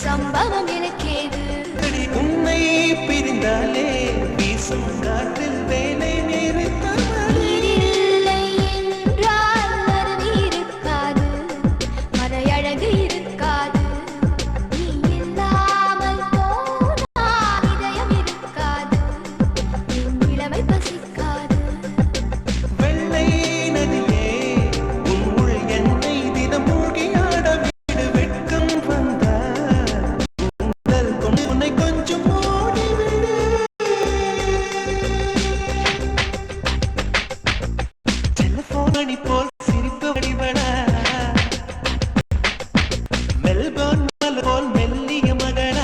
சம்பவம் எனக்கேது உன்னை பிரிந்தாலே வீசும் காற்றில் வேலை நீரில்லை என்றால் அருவி இருக்காது மலையழகு இருக்காது நீ இல்லாமல் போனால் இதயம் இருக்காது என் இளமை பசிக்காது வெள்ளை நதியே உள் என்னை தினம் மூழ்கியாட வீடு வெட்கம் வந்த உன்னை கொஞ்சம் மூடிவிடு டெலிபோன் அணி போல் சிரிப்பு வடிவட மெல்போர்ன் மலர் போல் மெல்லிய மகள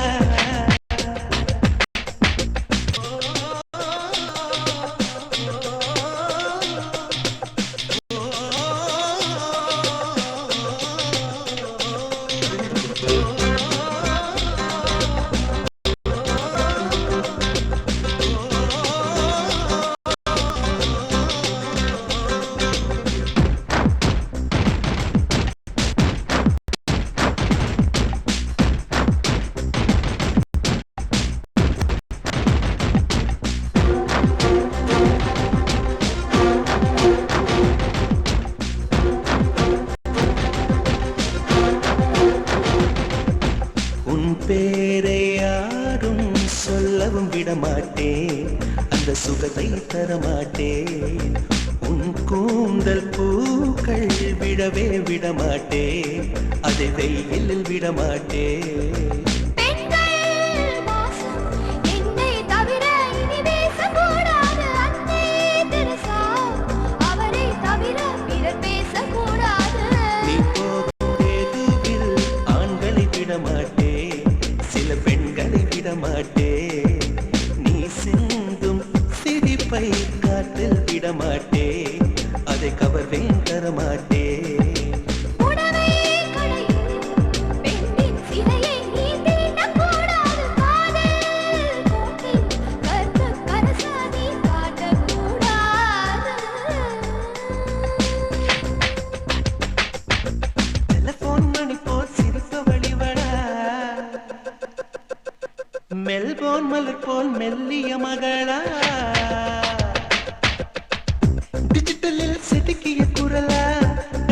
உன் பேரை யாரும் சொல்லவும் விடமாட்டேன் அந்த சுகத்தை தரமாட்டேன் உன் கூந்தல் பூக்கள் விடவே விடமாட்டேன் அதை வெயிலில் விடமாட்டேன் நீ போகும் தெருவில் ஆண்களை விடமாட்டேன் சில பெண்களை விடமாட்டேன் நீ சிந்தும் சிரிப்பை காற்றில் விடமாட்டேன் அதை கவர்வேன் தரமாட்டேன் டெலிபோன் மணி போல் சிரிப்பு வழிவட மெல்போர்ன் மலர் போல் மெல்லிய மகளா டிஜிட்டலில் செதுக்கிய குரலா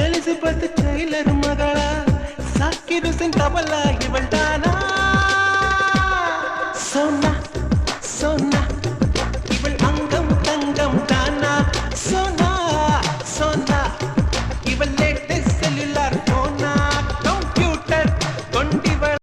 எலிசபெத் டெய்லர் மகளா சாக்கிர் ஹுசைன் தபலா இவள் தானா சொன்னா சொன்னா